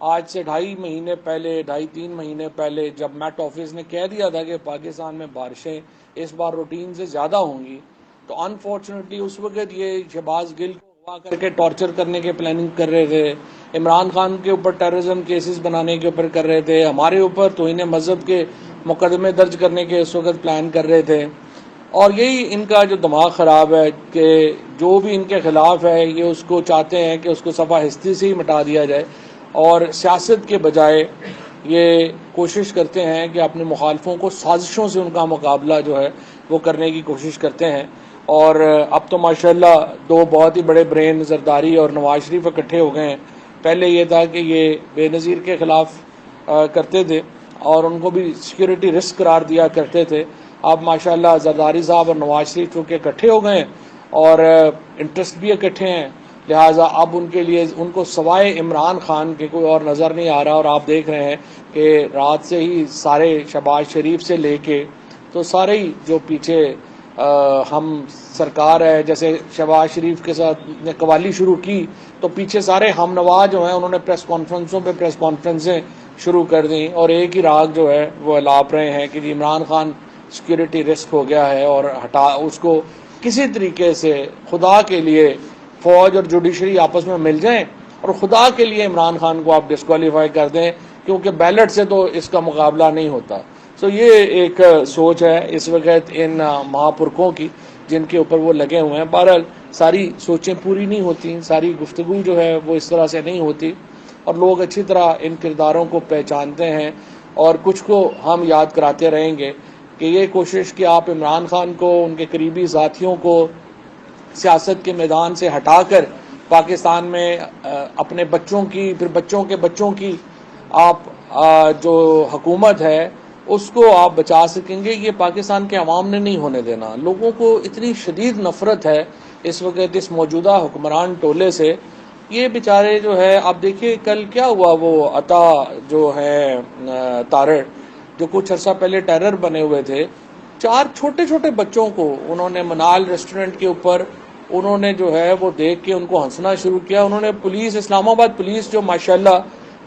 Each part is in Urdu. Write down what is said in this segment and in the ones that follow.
آج سے 2.5 مہینے پہلے 2.5-3 مہینے پہلے جب میٹ آفس نے کہہ دیا تھا کہ پاکستان میں بارشیں اس بار روٹین سے زیادہ ہوں گی، تو انفارچونیٹلی اس وقت یہ شہباز گل کو اغوا کر کے ٹارچر کرنے کے پلاننگ کر رہے تھے، عمران خان کے اوپر ٹیررزم کیسز بنانے کے اوپر کر رہے تھے، ہمارے اوپر توہین مذہب کے مقدمے درج کرنے کے اس وقت پلان کر رہے تھے۔ اور یہی ان کا جو دماغ خراب ہے کہ جو بھی ان کے خلاف ہے یہ اس کو چاہتے ہیں کہ اس کو صفحہ ہستی سے ہی مٹا دیا جائے، اور سیاست کے بجائے یہ کوشش کرتے ہیں کہ اپنے مخالفوں کو سازشوں سے ان کا مقابلہ جو ہے وہ کرنے کی کوشش کرتے ہیں۔ اور اب تو ماشاءاللہ دو بہت ہی بڑے برین زرداری اور نواز شریف اکٹھے ہو گئے ہیں۔ پہلے یہ تھا کہ یہ بے نظیر کے خلاف کرتے تھے اور ان کو بھی سیکیورٹی رسک قرار دیا کرتے تھے۔ اب ماشاءاللہ زرداری صاحب اور نواز شریف چونکہ اکٹھے ہو گئے ہیں اور انٹرسٹ بھی اکٹھے ہیں، لہٰذا اب ان کے لیے ان کو سوائے عمران خان کے کوئی اور نظر نہیں آ رہا۔ اور آپ دیکھ رہے ہیں کہ رات سے ہی سارے شہباز شریف سے لے کے تو سارے ہی جو پیچھے ہم سرکار ہے، جیسے شہباز شریف کے ساتھ نے قوالی شروع کی تو پیچھے سارے ہم نوا جو ہیں انہوں نے پریس کانفرنسوں پہ پریس کانفرنسیں شروع کر دیں اور ایک ہی راگ جو ہے وہ الاپ رہے ہیں کہ جی عمران خان سیکیورٹی رسک ہو گیا ہے، اور اس کو کسی طریقے سے خدا کے لیے فوج اور جوڈیشری آپس میں مل جائیں اور خدا کے لیے عمران خان کو آپ ڈسکوالیفائی کر دیں، کیونکہ بیلٹ سے تو اس کا مقابلہ نہیں ہوتا۔ سو یہ ایک سوچ ہے اس وقت ان مہاپرکھوں کی جن کے اوپر وہ لگے ہوئے ہیں۔ بہرحال ساری سوچیں پوری نہیں ہوتی، ساری گفتگو جو ہے وہ اس طرح سے نہیں ہوتی، اور لوگ اچھی طرح ان کرداروں کو پہچانتے ہیں، اور کچھ کو ہم یاد کراتے رہیں گے کہ یہ کوشش کہ آپ عمران خان کو، ان کے قریبی ساتھیوں کو سیاست کے میدان سے ہٹا کر پاکستان میں اپنے بچوں کی، پھر بچوں کے بچوں کی آپ جو حکومت ہے اس کو آپ بچا سکیں گے، یہ پاکستان کے عوام نے نہیں ہونے دینا۔ لوگوں کو اتنی شدید نفرت ہے اس وقت اس موجودہ حکمران ٹولے سے، یہ بیچارے جو ہے آپ دیکھیے کل کیا ہوا، وہ عطا جو ہے تارڑ جو کچھ عرصہ پہلے ٹیرر بنے ہوئے تھے، 4 چھوٹے چھوٹے بچوں کو انہوں نے منال ریسٹورنٹ کے اوپر انہوں نے جو ہے وہ دیکھ کے ان کو ہنسنا شروع کیا۔ انہوں نے پولیس، اسلام آباد پولیس جو ماشاءاللہ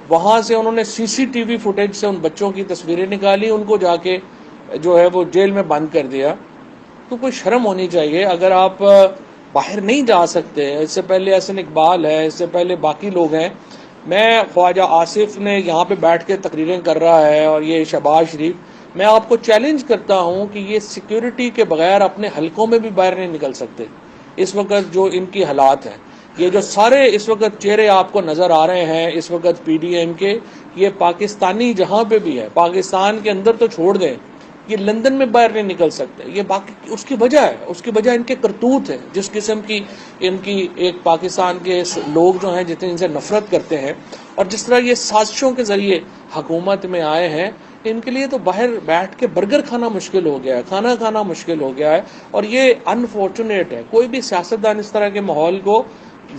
وہاں سے انہوں نے سی سی ٹی وی فوٹیج سے ان بچوں کی تصویریں نکالی، ان کو جا کے جو ہے وہ جیل میں بند کر دیا۔ تو کوئی شرم ہونی چاہیے اگر آپ باہر نہیں جا سکتے۔ اس سے پہلے احسن اقبال ہے، اس سے پہلے باقی لوگ ہیں، میں خواجہ آصف نے یہاں پہ بیٹھ کے تقریریں کر رہا ہے، اور یہ شہباز شریف، میں آپ کو چیلنج کرتا ہوں کہ یہ سیکیورٹی کے بغیر اپنے حلقوں میں بھی باہر نہیں نکل سکتے اس وقت جو ان کی حالات ہیں۔ یہ جو سارے اس وقت چہرے آپ کو نظر آ رہے ہیں اس وقت پی ڈی ایم کے، یہ پاکستانی جہاں پہ بھی ہے، پاکستان کے اندر تو چھوڑ دیں، یہ لندن میں باہر نہیں نکل سکتے۔ یہ باقی اس کی وجہ ہے، اس کی وجہ ان کے کرتوت ہے، جس قسم کی ان کی ایک پاکستان کے لوگ جو ہیں جتنے ان سے نفرت کرتے ہیں، اور جس طرح یہ سازشوں کے ذریعے حکومت میں آئے ہیں، ان کے لیے تو باہر بیٹھ کے برگر کھانا مشکل ہو گیا ہے، کھانا کھانا مشکل ہو گیا ہے، اور یہ انفارچونیٹ ہے۔ کوئی بھی سیاستدان اس طرح کے ماحول کو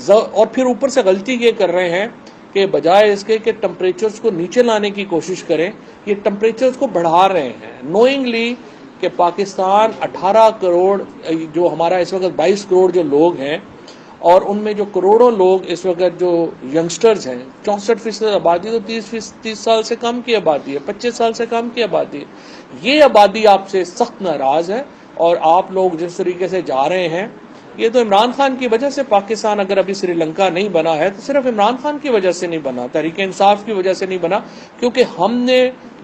اور پھر اوپر سے غلطی یہ کر رہے ہیں کہ بجائے اس کے کہ ٹمپریچرز کو نیچے لانے کی کوشش کریں، یہ ٹمپریچرز کو بڑھا رہے ہیں نوئنگلی، کہ پاکستان 18 کروڑ جو ہمارا اس وقت 22 کروڑ جو لوگ ہیں، اور ان میں جو کروڑوں لوگ اس وقت جو ینگسٹرز ہیں، 64% آبادی، تو 30 سال سے کم کی آبادی ہے، 25 سال سے کم کی آبادی ہے۔ یہ آبادی آپ سے سخت ناراض ہے، اور آپ لوگ جس طریقے سے جا رہے ہیں، یہ تو عمران خان کی وجہ سے پاکستان اگر ابھی سری لنکا نہیں بنا ہے تو صرف عمران خان کی وجہ سے نہیں بنا، تحریک انصاف کی وجہ سے نہیں بنا، کیونکہ ہم نے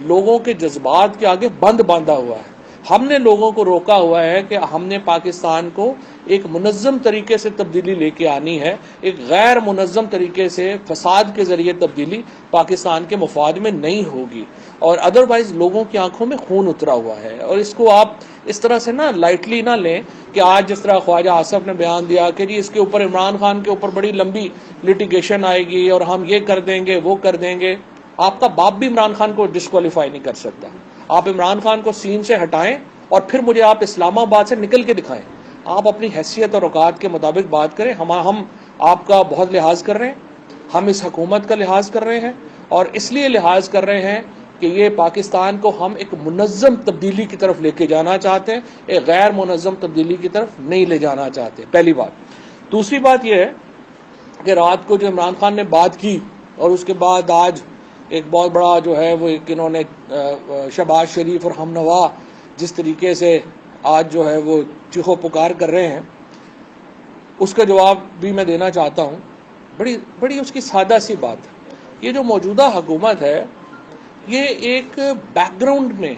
لوگوں کے جذبات کے آگے بند باندھا ہوا ہے۔ ہم نے لوگوں کو روکا ہوا ہے کہ ہم نے پاکستان کو ایک منظم طریقے سے تبدیلی لے کے آنی ہے، ایک غیر منظم طریقے سے فساد کے ذریعے تبدیلی پاکستان کے مفاد میں نہیں ہوگی، اور ادروائز لوگوں کی آنکھوں میں خون اترا ہوا ہے۔ اور اس کو آپ اس طرح سے نہ لائٹلی نہ لیں کہ آج جس طرح خواجہ آصف نے بیان دیا کہ جی اس کے اوپر عمران خان کے اوپر بڑی لمبی لٹیگیشن آئے گی اور ہم یہ کر دیں گے وہ کر دیں گے۔ آپ کا باپ بھی عمران خان کو ڈسکوالیفائی نہیں کر سکتا۔ آپ عمران خان کو سین سے ہٹائیں اور پھر مجھے آپ اسلام آباد سے نکل کے دکھائیں، آپ اپنی حیثیت اور اوقات کے مطابق بات کریں۔ ہم آپ کا بہت لحاظ کر رہے ہیں، ہم اس حکومت کا لحاظ کر رہے ہیں، اور اس لیے لحاظ کر رہے ہیں کہ یہ پاکستان کو ہم ایک منظم تبدیلی کی طرف لے کے جانا چاہتے ہیں، ایک غیر منظم تبدیلی کی طرف نہیں لے جانا چاہتے، پہلی بات۔ دوسری بات یہ ہے کہ رات کو جو عمران خان نے بات کی اور اس کے بعد آج ایک بہت بڑا جو ہے وہ ایک انہوں نے شہباز شریف اور ہم نوا جس طریقے سے آج جو ہے وہ چیخو پکار کر رہے ہیں، اس کا جواب بھی میں دینا چاہتا ہوں. بڑی اس کی سادہ سی بات ہے. یہ جو موجودہ حکومت ہے یہ ایک بیک گراؤنڈ میں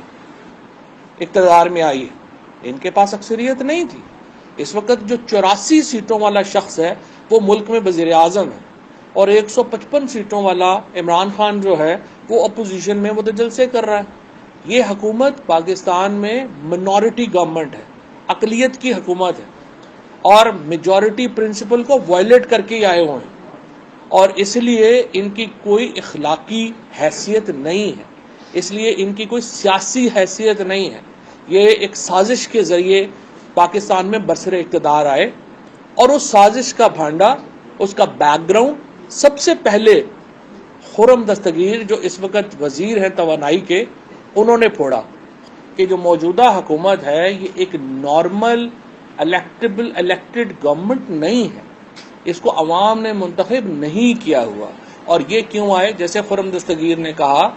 اقتدار میں آئی ہے، ان کے پاس اکثریت نہیں تھی. اس وقت جو 84 سیٹوں والا شخص ہے وہ ملک میں وزیر اعظم ہے، اور 155 سیٹوں والا عمران خان جو ہے وہ اپوزیشن میں متجلسے کر رہا ہے. یہ حکومت پاکستان میں منورٹی گورنمنٹ ہے، اقلیت کی حکومت ہے، اور میجورٹی پرنسپل کو وائلیٹ کر کے ہی آئے ہوئے ہیں، اور اس لیے ان کی کوئی اخلاقی حیثیت نہیں ہے، اس لیے ان کی کوئی سیاسی حیثیت نہیں ہے. یہ ایک سازش کے ذریعے پاکستان میں برسر اقتدار آئے، اور اس سازش کا بھانڈا، اس کا بیک گراؤنڈ سب سے پہلے خرم دستگیر جو اس وقت وزیر ہیں توانائی کے، انہوں نے پھوڑا کہ جو موجودہ حکومت ہے یہ ایک نارمل الیکٹڈ گورنمنٹ نہیں ہے، اس کو عوام نے منتخب نہیں کیا ہوا. اور یہ کیوں آئے؟ جیسے خرم دستگیر نے کہا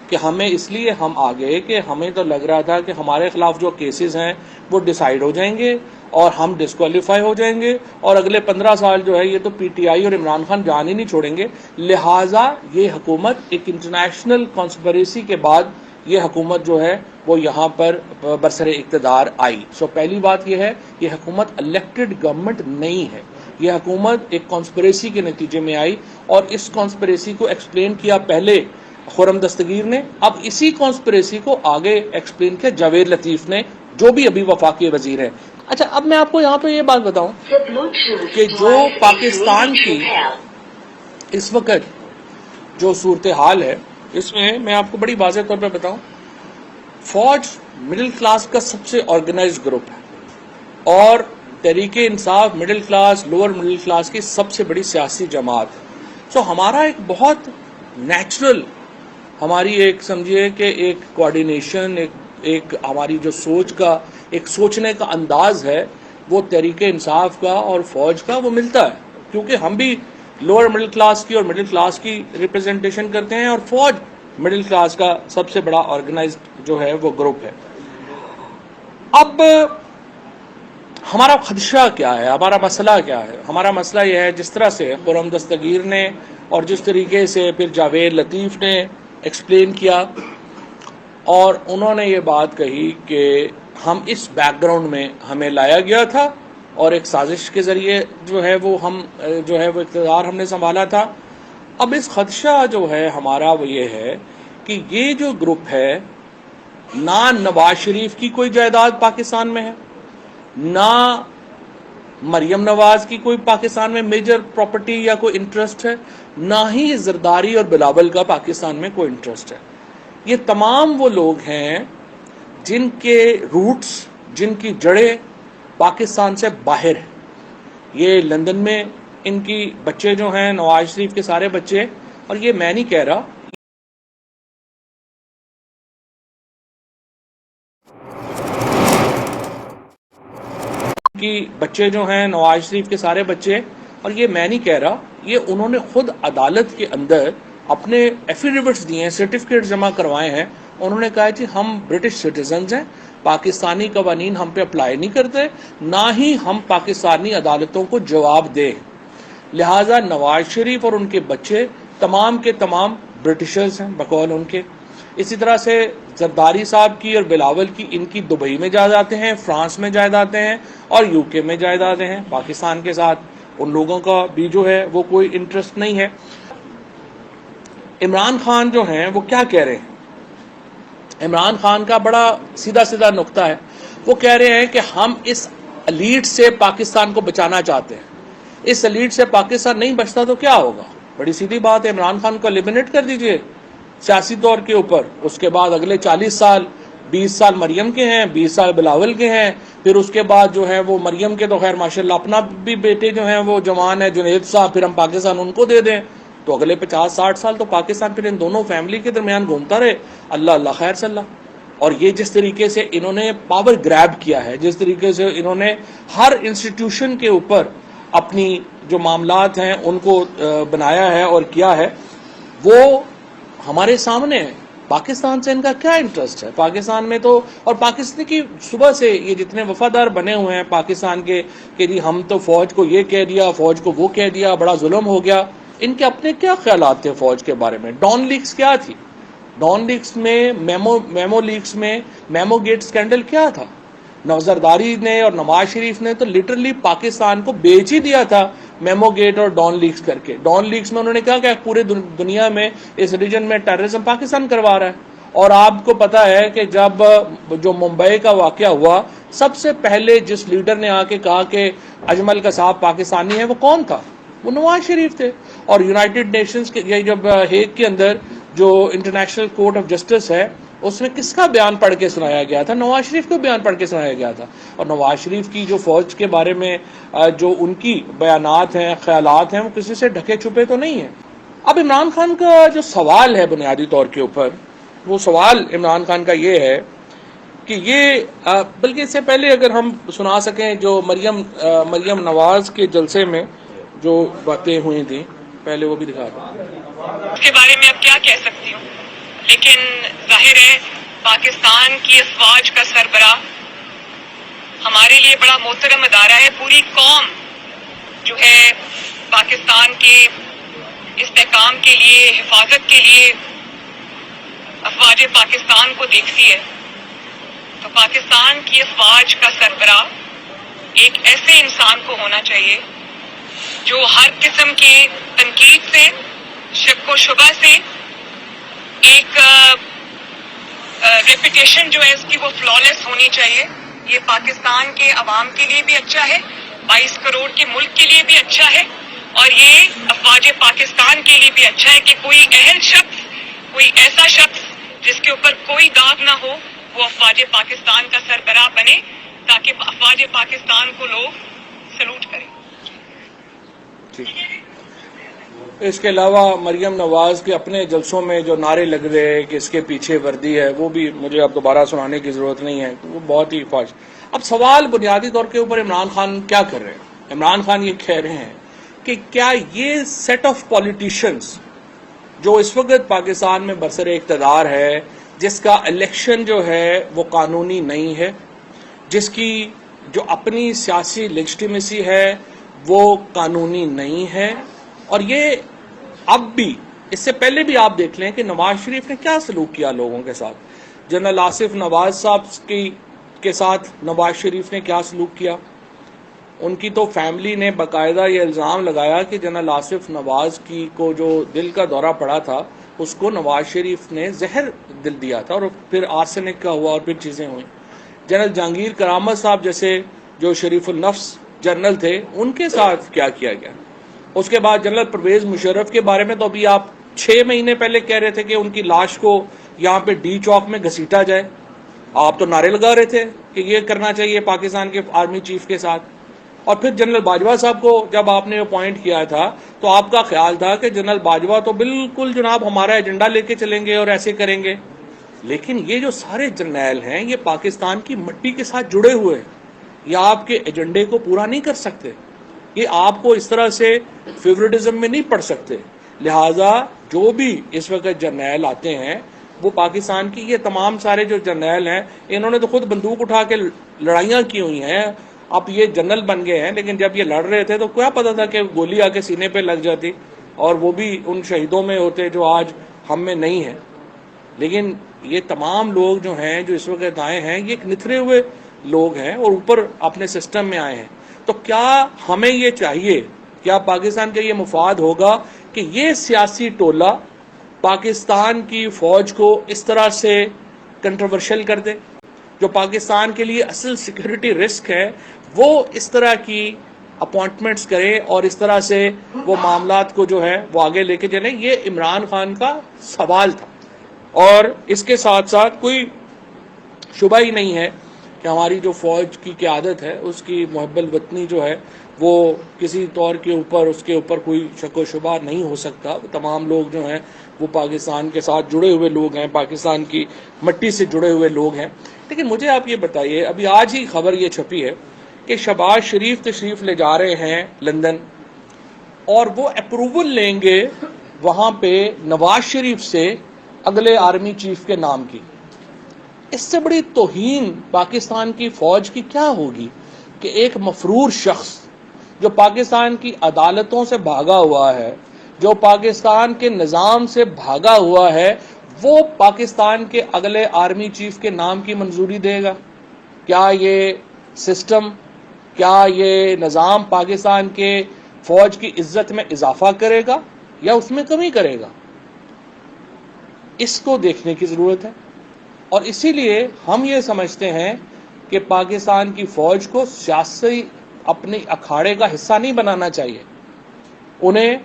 کہ ہمیں اس لیے ہم آگے کہ ہمیں تو لگ رہا تھا کہ ہمارے خلاف جو کیسز ہیں وہ ڈیسائیڈ ہو جائیں گے اور ہم ڈسکوالیفائی ہو جائیں گے، اور اگلے 15 سال جو ہے یہ تو پی ٹی آئی اور عمران خان جان ہی نہیں چھوڑیں گے. لہٰذا یہ حکومت ایک انٹرنیشنل کانسپریسی کے بعد یہ حکومت جو ہے وہ یہاں پر برسر اقتدار آئی. پہلی بات یہ ہے یہ حکومت الیکٹڈ گورنمنٹ نہیں ہے، یہ حکومت ایک کانسپریسی کے نتیجے میں آئی، اور اس کانسپریسی کو ایکسپلین کیا پہلے خرم دستگیر نے، اب اسی کانسپریسی کو آگے ایکسپلین کیا جاوید لطیف نے، جو بھی ابھی وفاقی وزیر ہیں. اچھا، اب میں آپ کو یہاں پہ یہ بات بتاؤں کہ جو پاکستان کی اس وقت جو صورتحال ہے اس میں آپ کو بڑی واضح طور پہ بتاؤں، فوج مڈل کلاس کا سب سے آرگنائزڈ گروپ ہے، اور Tehreek Insaf middle class, lower middle class کی سب سے بڑی سیاسی جماعت ہے. ہمارا ایک بہت نیچرل، ہماری ایک سمجھیے کہ ایک کوآرڈینیشن، ایک ہماری جو سوچ کا، ایک سوچنے کا انداز ہے وہ تحریک انصاف کا اور فوج کا وہ ملتا ہے، کیونکہ ہم بھی لوور مڈل کلاس کی اور مڈل کلاس کی ریپرزنٹیشن کرتے ہیں، اور فوج مڈل کلاس کا سب سے بڑا آرگنائزڈ جو ہے وہ گروپ ہے. اب ہمارا خدشہ کیا ہے، ہمارا مسئلہ کیا ہے؟ ہمارا مسئلہ یہ ہے جس طرح سے خرم دستگیر نے اور جس طریقے سے پھر جاوید لطیف نے ایکسپلین کیا، اور انہوں نے یہ بات کہی کہ ہم اس بیک گراؤنڈ میں ہمیں لایا گیا تھا، اور ایک سازش کے ذریعے جو ہے وہ ہم جو ہے وہ اقتدار ہم نے سنبھالا تھا. اب اس خدشہ جو ہے ہمارا وہ یہ ہے کہ یہ جو گروپ ہے، نہ نواز شریف کی کوئی جائیداد پاکستان میں ہے، نہ مریم نواز کی کوئی پاکستان میں میجر پراپرٹی یا کوئی انٹرسٹ ہے، نہ ہی زرداری اور بلاول کا پاکستان میں کوئی انٹرسٹ ہے. یہ تمام وہ لوگ ہیں جن کے روٹس، جن کی جڑیں پاکستان سے باہر ہیں. یہ لندن میں ان کی بچے جو ہیں، نواز شریف کے سارے بچے، اور یہ میں نہیں کہہ رہا، کی بچے جو ہیں، نواز شریف کے سارے بچے، اور یہ میں نہیں کہہ رہا، یہ انہوں نے خود عدالت کے اندر اپنے ایفیڈیوٹس دیے ہیں، سرٹیفکیٹ جمع کروائے ہیں. انہوں نے کہا کہ ہم برٹش سٹیزنز ہیں، پاکستانی قوانین ہم پہ اپلائی نہیں کرتے، نہ ہی ہم پاکستانی عدالتوں کو جواب دیں. لہٰذا نواز شریف اور ان کے بچے تمام کے تمام برٹشرز ہیں بقول ان کے. اسی طرح سے زرداری صاحب کی اور بلاول کی، ان کی دبئی میں جائیدادیں ہیں، فرانس میں جائیدادیں ہیں، اور یو کے میں جائیدادیں ہیں. پاکستان کے ساتھ ان لوگوں کا بھی جو ہے وہ کوئی انٹرسٹ نہیں ہے. عمران خان جو ہیں وہ کیا کہہ رہے ہیں؟ عمران خان کا بڑا سیدھا نقطہ ہے. وہ کہہ رہے ہیں کہ ہم اس ایلیٹ سے پاکستان کو بچانا چاہتے ہیں. اس ایلیٹ سے پاکستان نہیں بچتا تو کیا ہوگا؟ بڑی سیدھی بات ہے، عمران خان کو ایلیمنیٹ کر دیجئے سیاسی طور کے اوپر. اس کے بعد اگلے 40 سال، 20 سال مریم کے ہیں، 20 سال بلاول کے ہیں، پھر اس کے بعد جو ہے وہ مریم کے تو خیر ماشاءاللہ اپنا بھی بیٹے جو ہیں وہ جوان ہے، جنید صاحب، پھر ہم پاکستان ان کو دے دیں تو اگلے 50-60 سال تو پاکستان پھر ان دونوں فیملی کے درمیان گھومتا رہے. اللہ خیر صلی اللہ. اور یہ جس طریقے سے انہوں نے پاور گریب کیا ہے، جس طریقے سے انہوں نے ہر انسٹیٹیوشن کے اوپر اپنی جو معاملات ہیں ان کو بنایا ہے اور کیا ہے، وہ ہمارے سامنے ہے. پاکستان سے ان کا کیا انٹرسٹ ہے؟ پاکستان میں تو، اور پاکستان کی صبح سے یہ جتنے وفادار بنے ہوئے ہیں پاکستان کے کہ جی ہم تو فوج کو یہ کہہ دیا، فوج کو وہ کہہ دیا، بڑا ظلم ہو گیا. ان کے اپنے کیا خیالات تھے فوج کے بارے میں؟ ڈان لیکس کیا تھی؟ ڈان لیکس میں، میمو لیکس میں، میمو گیٹ سکینڈل کیا تھا؟ زرداری نے اور نواز شریف نے تو لٹرلی پاکستان کو بیچ ہی دیا تھا میمو گیٹ اور ڈان لیکس کر کے. ڈان لیکس میں انہوں نے کہا کہ پورے دنیا میں اس ریجن میں ٹیررزم پاکستان کروا رہا ہے. اور آپ کو پتا ہے کہ جب جو ممبئی کا واقعہ ہوا، سب سے پہلے جس لیڈر نے آ کے کہا کہ اجمل قصاب پاکستانی ہے، وہ کون تھا؟ وہ نواز شریف تھے. اور یونائٹڈ نیشنز کے جب ہیگ کے اندر جو انٹرنیشنل کورٹ آف جسٹس ہے، اس میں کس کا بیان پڑھ کے سنایا گیا تھا؟ نواز شریف کو بیان پڑھ کے سنایا گیا تھا. اور نواز شریف کی جو فوج کے بارے میں جو ان کی بیانات ہیں، خیالات ہیں، وہ کسی سے ڈھکے چھپے تو نہیں ہیں. اب عمران خان کا جو سوال ہے بنیادی طور کے اوپر، وہ سوال عمران خان کا یہ ہے کہ یہ بلکہ اس سے پہلے اگر ہم سنا سکیں جو مریم نواز کے جلسے میں جو باتیں ہوئی تھیں، پہلے وہ بھی دکھا دیں. اس کے بارے میں اب کیا کہہ سکتی ہوں، لیکن ظاہر ہے پاکستان کی افواج کا سربراہ ہمارے لیے بڑا محترم ادارہ ہے. پوری قوم جو ہے پاکستان کے استحکام کے لیے، حفاظت کے لیے افواج پاکستان کو دیکھتی ہے. تو پاکستان کی افواج کا سربراہ ایک ایسے انسان کو ہونا چاہیے جو ہر قسم کی تنقید سے، شک و شبہ سے، ایک ریپوٹیشن جو ہے اس کی وہ فلالیس ہونی چاہیے. یہ پاکستان کے عوام کے لیے بھی اچھا ہے، 22 کروڑ کے ملک کے لیے بھی اچھا ہے، اور یہ افواج پاکستان کے لیے بھی اچھا ہے کہ کوئی اہل شخص، کوئی ایسا شخص جس کے اوپر کوئی داغ نہ ہو، وہ افواج پاکستان کا سربراہ بنے تاکہ افواج پاکستان کو لوگ سلوٹ کریں. اس کے علاوہ مریم نواز کے اپنے جلسوں میں جو نعرے لگ رہے کہ اس کے پیچھے وردی ہے، وہ بھی مجھے اب دوبارہ سنانے کی ضرورت نہیں ہے، وہ بہت ہی فاش. اب سوال بنیادی طور کے اوپر عمران خان کیا کر رہے ہیں؟ عمران خان یہ کہہ رہے ہیں کہ کیا یہ سیٹ آف پولیٹیشنز جو اس وقت پاکستان میں برسر اقتدار ہے، جس کا الیکشن جو ہے وہ قانونی نہیں ہے، جس کی جو اپنی سیاسی لیجٹیمیسی ہے وہ قانونی نہیں ہے. اور یہ اب بھی، اس سے پہلے بھی آپ دیکھ لیں کہ نواز شریف نے کیا سلوک کیا لوگوں کے ساتھ. جنرل آصف نواز صاحب کے ساتھ نواز شریف نے کیا سلوک کیا. ان کی تو فیملی نے باقاعدہ یہ الزام لگایا کہ جنرل آصف نواز کو جو دل کا دورہ پڑا تھا، اس کو نواز شریف نے زہر دل دیا تھا، اور پھر آرسینک کا ہوا اور پھر چیزیں ہوئیں. جنرل جہانگیر کرامت صاحب جیسے جو شریف النفس جنرل تھے، ان کے ساتھ کیا کیا گیا. اس کے بعد جنرل پرویز مشرف کے بارے میں تو ابھی آپ 6 مہینے پہلے کہہ رہے تھے کہ ان کی لاش کو یہاں پہ ڈی چوک میں گھسیٹا جائے. آپ تو نعرے لگا رہے تھے کہ یہ کرنا چاہیے پاکستان کے آرمی چیف کے ساتھ. اور پھر جنرل باجوہ صاحب کو جب آپ نے اپوائنٹ کیا تھا تو آپ کا خیال تھا کہ جنرل باجوہ تو بالکل جناب ہمارا ایجنڈا لے کے چلیں گے اور ایسے کریں گے. لیکن یہ جو سارے جرنیل ہیں یہ پاکستان کی مٹی کے ساتھ جڑے ہوئے ہیں، یہ آپ کے ایجنڈے کو پورا نہیں کر سکتے، یہ آپ کو اس طرح سے فیورٹزم میں نہیں پڑ سکتے. لہٰذا جو بھی اس وقت جرنیل آتے ہیں وہ پاکستان کی، یہ تمام سارے جو جرنیل ہیں انہوں نے تو خود بندوق اٹھا کے لڑائیاں کی ہوئی ہیں. اب یہ جنرل بن گئے ہیں، لیکن جب یہ لڑ رہے تھے تو کیا پتا تھا کہ گولی آ کے سینے پہ لگ جاتی، اور وہ بھی ان شہیدوں میں ہوتے جو آج ہم میں نہیں ہیں. لیکن یہ تمام لوگ جو ہیں جو اس وقت آئے ہیں، یہ ایک نتھرے ہوئے لوگ ہیں اور اوپر اپنے سسٹم میں آئے ہیں. تو کیا ہمیں یہ چاہیے، کیا پاکستان کا یہ مفاد ہوگا کہ یہ سیاسی ٹولہ پاکستان کی فوج کو اس طرح سے کنٹروورشل کر دے؟ جو پاکستان کے لیے اصل سیکورٹی رسک ہے وہ اس طرح کی اپوائنٹمنٹس کرے اور اس طرح سے وہ معاملات کو جو ہے وہ آگے لے کے چلیں. یہ عمران خان کا سوال تھا. اور اس کے ساتھ ساتھ کوئی شبہ ہی نہیں ہے کہ ہماری جو فوج کی قیادت ہے اس کی محب الوطنی جو ہے وہ کسی طور کے اوپر، اس کے اوپر کوئی شک و شبہ نہیں ہو سکتا. تمام لوگ جو ہیں وہ پاکستان کے ساتھ جڑے ہوئے لوگ ہیں، پاکستان کی مٹی سے جڑے ہوئے لوگ ہیں. لیکن مجھے آپ یہ بتائیے، ابھی آج ہی خبر یہ چھپی ہے کہ شہباز شریف تشریف لے جا رہے ہیں لندن، اور وہ اپروول لیں گے وہاں پہ نواز شریف سے اگلے آرمی چیف کے نام کی. اس سے بڑی توہین پاکستان کی فوج کی کیا ہوگی کہ ایک مفرور شخص جو پاکستان کی عدالتوں سے بھاگا ہوا ہے, جو پاکستان کے نظام سے بھاگا ہوا ہے, وہ پاکستان کے اگلے آرمی چیف کے نام کی منظوری دے گا؟ کیا یہ سسٹم, کیا یہ نظام پاکستان کے فوج کی عزت میں اضافہ کرے گا یا اس میں کمی کرے گا؟ اس کو دیکھنے کی ضرورت ہے. اور اسی لیے ہم یہ سمجھتے ہیں کہ پاکستان کی فوج کو سیاسی اپنے اکھاڑے کا حصہ نہیں بنانا چاہیے, انہیں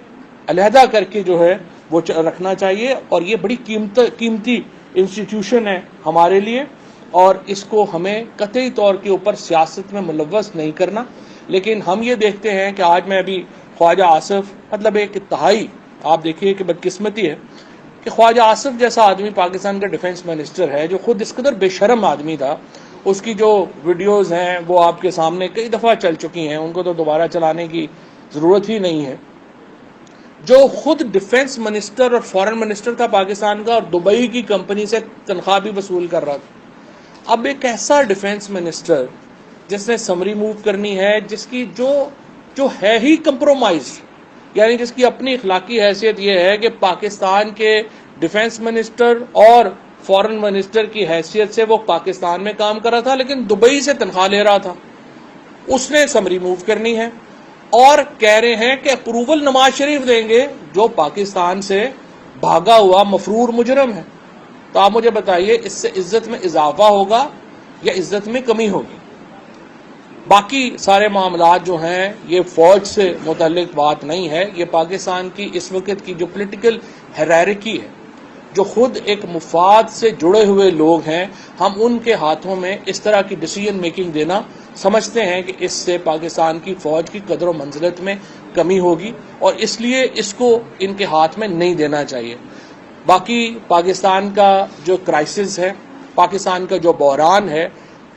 علیحدہ کر کے جو ہے وہ رکھنا چاہیے. اور یہ بڑی قیمتی انسٹیٹیوشن ہے ہمارے لیے, اور اس کو ہمیں قطعی طور کے اوپر سیاست میں ملوث نہیں کرنا. لیکن ہم یہ دیکھتے ہیں کہ آج میں ابھی خواجہ آصف, مطلب ایک انتہائی, آپ دیکھیے کہ بدقسمتی ہے کہ خواجہ آصف جیسا آدمی پاکستان کا ڈیفنس منسٹر ہے, جو خود اس قدر بے شرم آدمی تھا, اس کی جو ویڈیوز ہیں وہ آپ کے سامنے کئی دفعہ چل چکی ہیں, ان کو تو دوبارہ چلانے کی ضرورت ہی نہیں ہے, جو خود ڈیفنس منسٹر اور فارن منسٹر تھا پاکستان کا, اور دبئی کی کمپنی سے تنخواہ بھی وصول کر رہا تھا. اب ایک ایسا ڈیفنس منسٹر جس نے سمری موو کرنی ہے, جس کی جو ہے ہی کمپرومائز, یعنی جس کی اپنی اخلاقی حیثیت یہ ہے کہ پاکستان کے ڈیفنس منسٹر اور فارن منسٹر کی حیثیت سے وہ پاکستان میں کام کر رہا تھا لیکن دبئی سے تنخواہ لے رہا تھا, اس نے سمری موو کرنی ہے اور کہہ رہے ہیں کہ اپروول نواز شریف دیں گے جو پاکستان سے بھاگا ہوا مفرور مجرم ہے. تو آپ مجھے بتائیے اس سے عزت میں اضافہ ہوگا یا عزت میں کمی ہوگی؟ باقی سارے معاملات جو ہیں یہ فوج سے متعلق بات نہیں ہے, یہ پاکستان کی اس وقت کی جو پولیٹیکل ہیرارکی ہے, جو خود ایک مفاد سے جڑے ہوئے لوگ ہیں, ہم ان کے ہاتھوں میں اس طرح کی ڈیسیژن میکنگ دینا سمجھتے ہیں کہ اس سے پاکستان کی فوج کی قدر و منزلت میں کمی ہوگی, اور اس لیے اس کو ان کے ہاتھ میں نہیں دینا چاہیے. باقی پاکستان کا جو کرائسس ہے, پاکستان کا جو بحران ہے,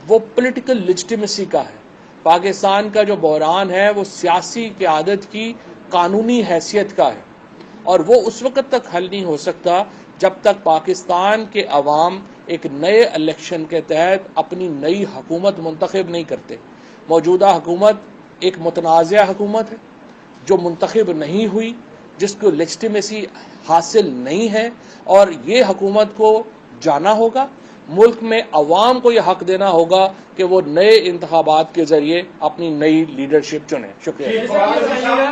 وہ پولیٹیکل لیجٹیمیسی کا ہے. پاکستان کا جو بحران ہے وہ سیاسی قیادت کی قانونی حیثیت کا ہے, اور وہ اس وقت تک حل نہیں ہو سکتا جب تک پاکستان کے عوام ایک نئے الیکشن کے تحت اپنی نئی حکومت منتخب نہیں کرتے. موجودہ حکومت ایک متنازع حکومت ہے جو منتخب نہیں ہوئی, جس کو لیجٹیمیسی حاصل نہیں ہے, اور یہ حکومت کو جانا ہوگا. ملک میں عوام کو یہ حق دینا ہوگا کہ وہ نئے انتخابات کے ذریعے اپنی نئی لیڈرشپ چنیں. شکریہ.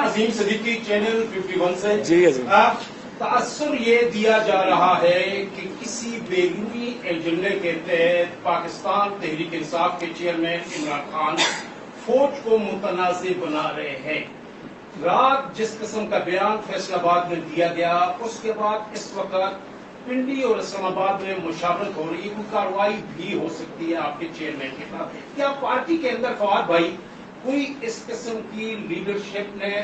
عظیم صدیقی, چینل 51 سے. جی عظیم. تاثر یہ دیا جا رہا ہے کہ کسی بیرونی ایجنڈے کے تحت پاکستان تحریک انصاف کے چیئرمین عمران خان فوج کو متنازع بنا رہے ہیں. رات جس قسم کا بیان فیصل آباد میں دیا گیا, اس کے بعد اس وقت پنڈی اور اسلام آباد میں مشاورت ہو رہی ہے, کوئی کارروائی بھی ہو سکتی ہے آپ کے چیئرمین کے خلاف. کیا پارٹی کے اندر فواد بھائی کوئی اس قسم کی لیڈرشپ نے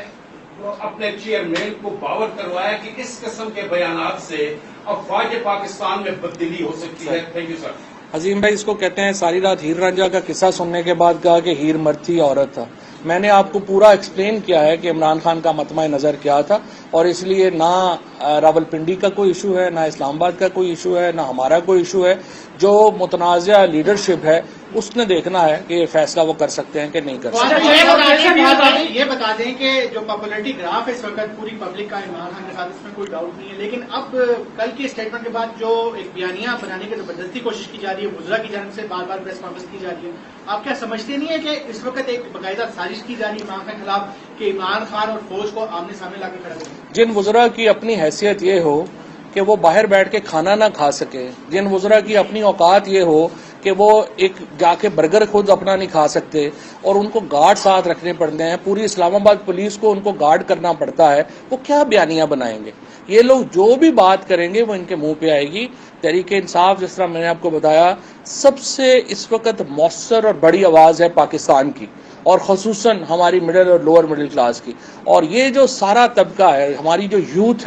اپنے چیئرمین کو باور کروایا کہ اس قسم کے بیانات سے افواج پاکستان میں تبدیلی ہو سکتی ہے؟ Thank you sir. عظیم بھائی, اس کو کہتے ہیں ساری رات ہیر رانجھا کا قصہ سننے کے بعد کہا کہ ہیر مرد تھی عورت تھا. میں نے آپ کو پورا ایکسپلین کیا ہے کہ عمران خان کا مطمع نظر کیا تھا, اور اس لیے نہ راول پنڈی کا کوئی ایشو ہے, نہ اسلام آباد کا کوئی ایشو ہے, نہ ہمارا کوئی ایشو ہے. جو متنازع لیڈرشپ ہے اس نے دیکھنا ہے کہ یہ فیصلہ وہ کر سکتے ہیں کہ نہیں کر سکتے. یہ بتا دیں کہ جو پاپولرٹی گراف ہے اس وقت پوری پبلک کا عمران خان کے ساتھ, اس میں کوئی ڈاؤٹ نہیں ہے, لیکن اب کل کی اسٹیٹمنٹ کے بعد جو ایک بیانیہ بنانے کی زبردستی کوشش کی جا رہی ہے, وزراء کی جانب سے بار بار پریس کانفرنس کی جا رہی ہے, آپ کیا سمجھتے نہیں ہے کہ اس وقت ایک باقاعدہ سازش کی جا رہی ہے عمران خان کے خلاف کہ عمران خان اور فوج کو آمنے سامنے لا کے کھڑا کریں؟ جن وزراء کی اپنی حیثیت یہ ہو کہ وہ باہر بیٹھ کے کھانا نہ کھا سکے, جن وزراء کی اپنی اوقات یہ ہو کہ وہ ایک جا کے برگر خود اپنا نہیں کھا سکتے اور ان کو گارڈ ساتھ رکھنے پڑتے ہیں, پوری اسلام آباد پولیس کو ان کو گارڈ کرنا پڑتا ہے, وہ کیا بیانیاں بنائیں گے؟ یہ لوگ جو بھی بات کریں گے وہ ان کے منہ پہ آئے گی. تحریک انصاف, جس طرح میں نے آپ کو بتایا, سب سے اس وقت مؤثر اور بڑی آواز ہے پاکستان کی, اور خصوصاً ہماری مڈل اور لوور مڈل کلاس کی. اور یہ جو سارا طبقہ ہے, ہماری جو یوتھ ہے,